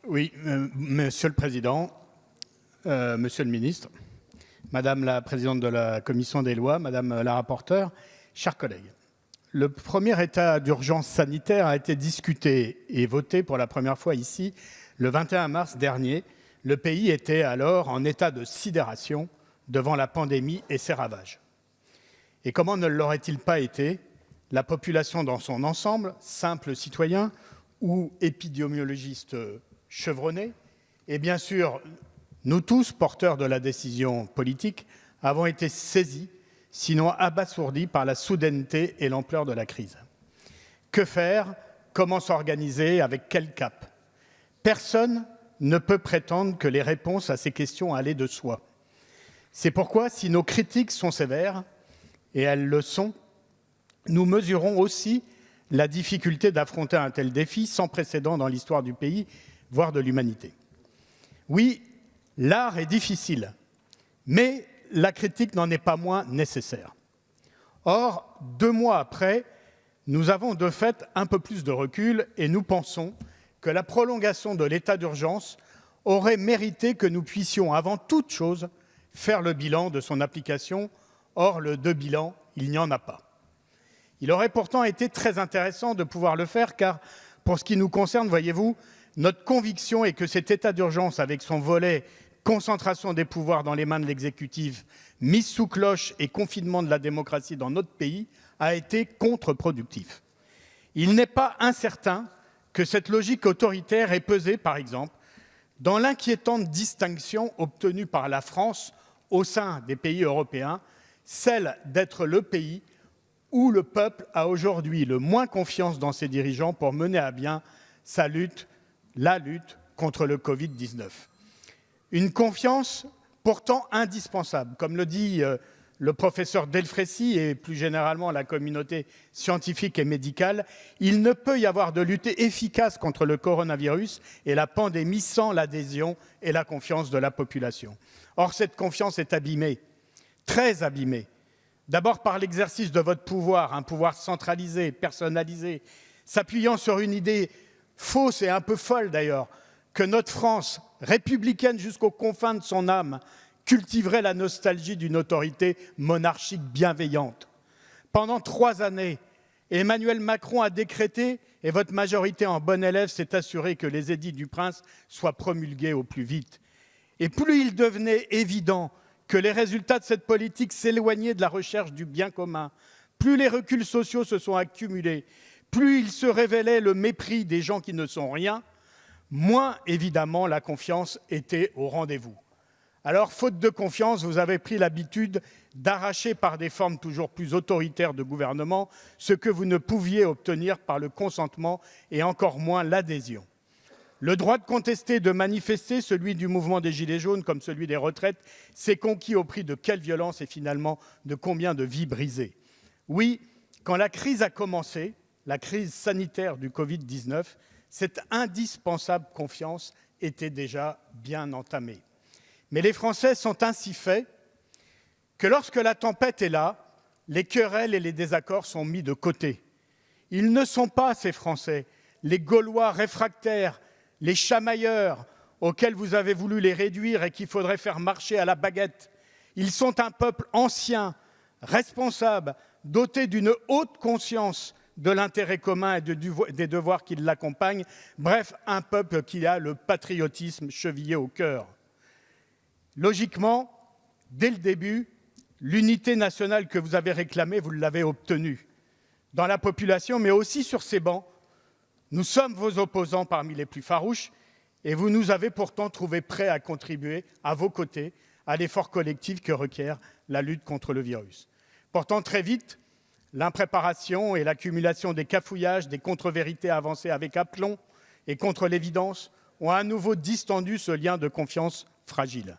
Oui, Monsieur le Président, Monsieur le Ministre, Madame la Présidente de la Commission des lois, Madame la rapporteure, chers collègues. Le premier état d'urgence sanitaire a été discuté et voté pour la première fois ici le 21 mars dernier. Le pays était alors en état de sidération devant la pandémie et ses ravages. Et comment ne l'aurait-il pas été? La population dans son ensemble, simples citoyens ou épidémiologistes chevronnés, et bien sûr, nous tous, porteurs de la décision politique, avons été saisis, sinon abasourdis par la soudaineté et l'ampleur de la crise. Que faire? Comment s'organiser? Avec quel cap? Personne ne peut prétendre que les réponses à ces questions allaient de soi. C'est pourquoi, si nos critiques sont sévères, et elles le sont, nous mesurons aussi la difficulté d'affronter un tel défi sans précédent dans l'histoire du pays, voire de l'humanité. Oui, l'art est difficile, mais la critique n'en est pas moins nécessaire. Or, 2 mois après, nous avons de fait un peu plus de recul et nous pensons que la prolongation de l'état d'urgence aurait mérité que nous puissions, avant toute chose, faire le bilan de son application. Or, de bilan, il n'y en a pas. Il aurait pourtant été très intéressant de pouvoir le faire, car pour ce qui nous concerne, voyez-vous, notre conviction est que cet état d'urgence, avec son volet concentration des pouvoirs dans les mains de l'exécutif, mise sous cloche et confinement de la démocratie dans notre pays, a été contre-productif. Il n'est pas incertain que cette logique autoritaire ait pesé, par exemple, dans l'inquiétante distinction obtenue par la France au sein des pays européens, celle d'être le pays où le peuple a aujourd'hui le moins confiance dans ses dirigeants pour mener à bien la lutte contre le Covid-19. Une confiance pourtant indispensable, comme le dit le professeur Delfraissy et plus généralement la communauté scientifique et médicale, il ne peut y avoir de lutte efficace contre le coronavirus et la pandémie sans l'adhésion et la confiance de la population. Or, cette confiance est abîmée, très abîmée. D'abord par l'exercice de votre pouvoir, un pouvoir centralisé, personnalisé, s'appuyant sur une idée fausse et un peu folle d'ailleurs, que notre France, républicaine jusqu'aux confins de son âme, cultiverait la nostalgie d'une autorité monarchique bienveillante. Pendant 3 années, Emmanuel Macron a décrété, et votre majorité en bon élève s'est assurée que les édits du prince soient promulgués au plus vite. Et plus il devenait évident que les résultats de cette politique s'éloignaient de la recherche du bien commun, plus les reculs sociaux se sont accumulés, plus il se révélait le mépris des gens qui ne sont rien, moins évidemment la confiance était au rendez-vous. Alors, faute de confiance, vous avez pris l'habitude d'arracher par des formes toujours plus autoritaires de gouvernement ce que vous ne pouviez obtenir par le consentement et encore moins l'adhésion. Le droit de contester, de manifester, celui du mouvement des Gilets jaunes comme celui des retraites, s'est conquis au prix de quelle violence et finalement de combien de vies brisées. Oui, quand la crise a commencé, la crise sanitaire du Covid-19, cette indispensable confiance était déjà bien entamée. Mais les Français sont ainsi faits que lorsque la tempête est là, les querelles et les désaccords sont mis de côté. Ils ne sont pas, ces Français, les Gaulois réfractaires, les chamailleurs auxquels vous avez voulu les réduire et qu'il faudrait faire marcher à la baguette. Ils sont un peuple ancien, responsable, doté d'une haute conscience de l'intérêt commun et des devoirs qui l'accompagnent. Bref, un peuple qui a le patriotisme chevillé au cœur. Logiquement, dès le début, l'unité nationale que vous avez réclamée, vous l'avez obtenue. Dans la population, mais aussi sur ces bancs, nous sommes vos opposants parmi les plus farouches et vous nous avez pourtant trouvés prêts à contribuer à vos côtés à l'effort collectif que requiert la lutte contre le virus. Pourtant, très vite, l'impréparation et l'accumulation des cafouillages, des contre-vérités avancées avec aplomb et contre l'évidence ont à nouveau distendu ce lien de confiance fragile.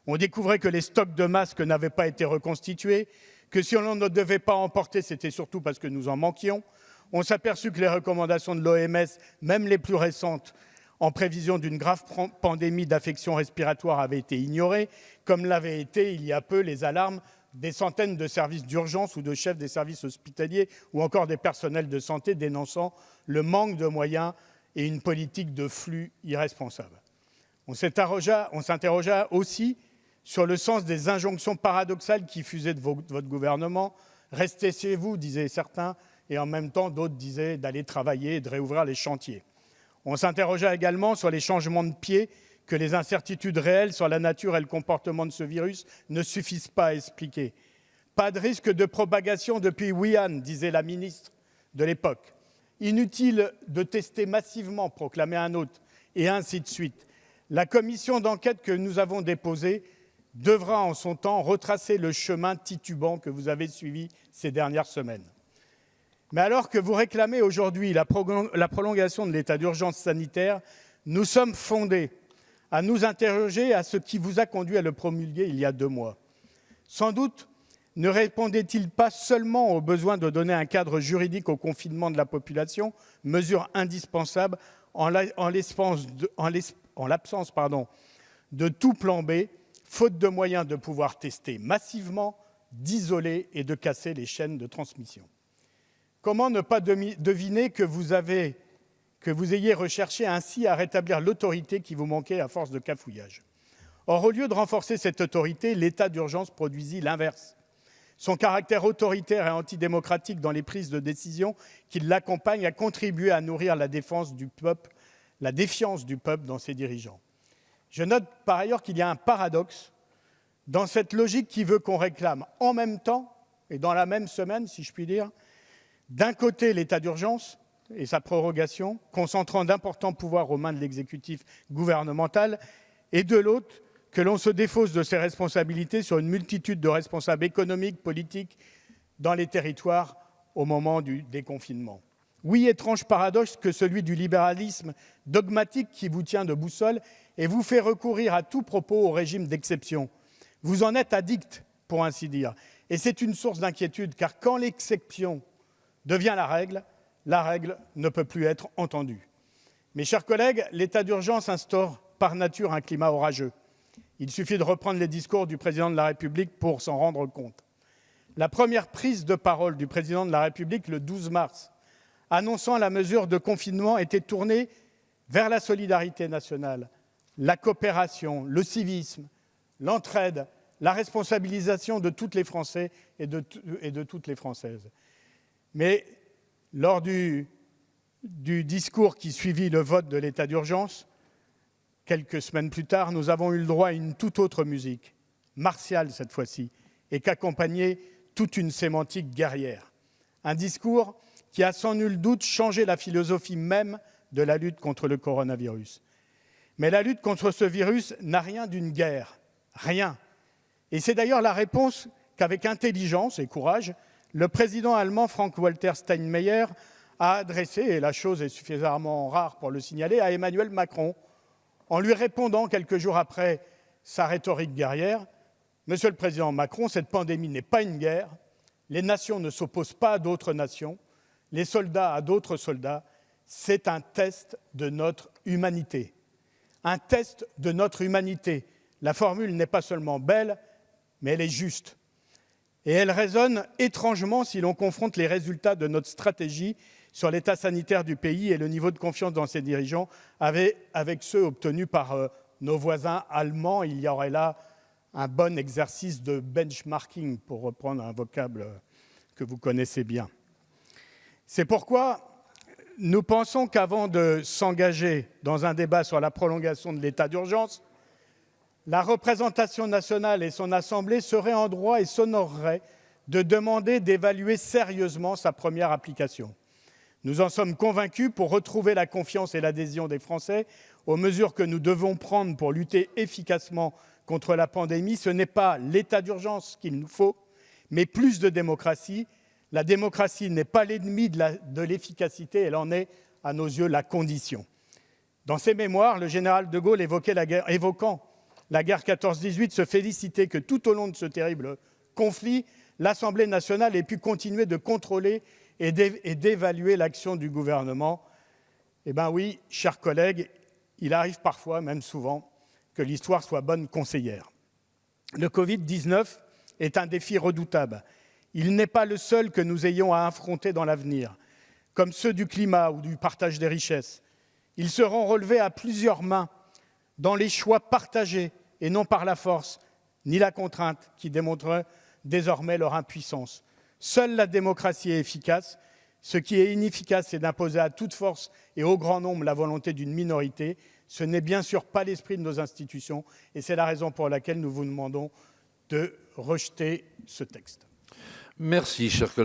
On découvrait que les stocks de masques n'avaient pas été reconstitués, que si on ne devait pas en porter, c'était surtout parce que nous en manquions. On s'est aperçu que les recommandations de l'OMS, même les plus récentes, en prévision d'une grave pandémie d'affections respiratoires, avaient été ignorées, comme l'avaient été il y a peu les alarmes des centaines de services d'urgence ou de chefs des services hospitaliers ou encore des personnels de santé dénonçant le manque de moyens et une politique de flux irresponsable. On s'interrogea aussi sur le sens des injonctions paradoxales qui fusaient de votre gouvernement. « Restez chez vous », disaient certains, et en même temps, d'autres disaient d'aller travailler et de réouvrir les chantiers. On s'interrogea également sur les changements de pied que les incertitudes réelles sur la nature et le comportement de ce virus ne suffisent pas à expliquer. Pas de risque de propagation depuis Wuhan, disait la ministre de l'époque. Inutile de tester massivement, proclamait un autre, et ainsi de suite. La commission d'enquête que nous avons déposée devra en son temps retracer le chemin titubant que vous avez suivi ces dernières semaines. Mais alors que vous réclamez aujourd'hui la prolongation de l'état d'urgence sanitaire, nous sommes fondés à nous interroger à ce qui vous a conduit à le promulguer il y a 2 mois. Sans doute ne répondait-il pas seulement au besoin de donner un cadre juridique au confinement de la population, mesure indispensable en l'absence de tout plan B, faute de moyens de pouvoir tester massivement, d'isoler et de casser les chaînes de transmission. Comment ne pas deviner que vous ayez recherché ainsi à rétablir l'autorité qui vous manquait à force de cafouillage. Or, au lieu de renforcer cette autorité, l'état d'urgence produisit l'inverse. Son caractère autoritaire et antidémocratique dans les prises de décision qui l'accompagnent a contribué à nourrir la défiance du peuple dans ses dirigeants. Je note par ailleurs qu'il y a un paradoxe dans cette logique qui veut qu'on réclame en même temps et dans la même semaine, si je puis dire, d'un côté l'état d'urgence et sa prorogation, concentrant d'importants pouvoirs aux mains de l'exécutif gouvernemental, et de l'autre, que l'on se défausse de ses responsabilités sur une multitude de responsables économiques, politiques, dans les territoires au moment du déconfinement. Oui, étrange paradoxe que celui du libéralisme dogmatique qui vous tient de boussole et vous fait recourir à tout propos au régime d'exception. Vous en êtes addict, pour ainsi dire. Et c'est une source d'inquiétude, car quand l'exception devient la règle ne peut plus être entendue. Mes chers collègues, l'état d'urgence instaure par nature un climat orageux. Il suffit de reprendre les discours du président de la République pour s'en rendre compte. La première prise de parole du président de la République le 12 mars, annonçant la mesure de confinement, était tournée vers la solidarité nationale, la coopération, le civisme, l'entraide, la responsabilisation de tous les Français et de toutes les Françaises. Mais lors du discours qui suivit le vote de l'état d'urgence, quelques semaines plus tard, nous avons eu le droit à une toute autre musique, martiale cette fois-ci, et qu'accompagnait toute une sémantique guerrière. Un discours qui a sans nul doute changé la philosophie même de la lutte contre le coronavirus. Mais la lutte contre ce virus n'a rien d'une guerre, rien. Et c'est d'ailleurs la réponse qu'avec intelligence et courage, le président allemand Frank-Walter Steinmeier a adressée, et la chose est suffisamment rare pour le signaler, à Emmanuel Macron, en lui répondant quelques jours après sa rhétorique guerrière: « Monsieur le Président Macron, cette pandémie n'est pas une guerre, les nations ne s'opposent pas à d'autres nations, les soldats à d'autres soldats, c'est un test de notre humanité. » Un test de notre humanité. La formule n'est pas seulement belle, mais elle est juste. Et elle résonne étrangement si l'on confronte les résultats de notre stratégie sur l'état sanitaire du pays et le niveau de confiance dans ses dirigeants avec ceux obtenus par nos voisins allemands. Il y aurait là un bon exercice de benchmarking, pour reprendre un vocable que vous connaissez bien. C'est pourquoi nous pensons qu'avant de s'engager dans un débat sur la prolongation de l'état d'urgence, la représentation nationale et son Assemblée seraient en droit et s'honoreraient de demander d'évaluer sérieusement sa première application. Nous en sommes convaincus, pour retrouver la confiance et l'adhésion des Français aux mesures que nous devons prendre pour lutter efficacement contre la pandémie, ce n'est pas l'état d'urgence qu'il nous faut, mais plus de démocratie. La démocratie n'est pas l'ennemi de l'efficacité, elle en est, à nos yeux, la condition. Dans ses mémoires, le général de Gaulle évoquant la guerre 14-18, se félicitait que tout au long de ce terrible conflit, l'Assemblée nationale ait pu continuer de contrôler et d'évaluer l'action du gouvernement. Eh bien oui, chers collègues, il arrive parfois, même souvent, que l'histoire soit bonne conseillère. Le Covid-19 est un défi redoutable. Il n'est pas le seul que nous ayons à affronter dans l'avenir, comme ceux du climat ou du partage des richesses. Ils seront relevés à plusieurs mains dans les choix partagés et non par la force ni la contrainte qui démontrent désormais leur impuissance. Seule la démocratie est efficace. Ce qui est inefficace, c'est d'imposer à toute force et au grand nombre la volonté d'une minorité. Ce n'est bien sûr pas l'esprit de nos institutions et c'est la raison pour laquelle nous vous demandons de rejeter ce texte. Merci, cher collègue.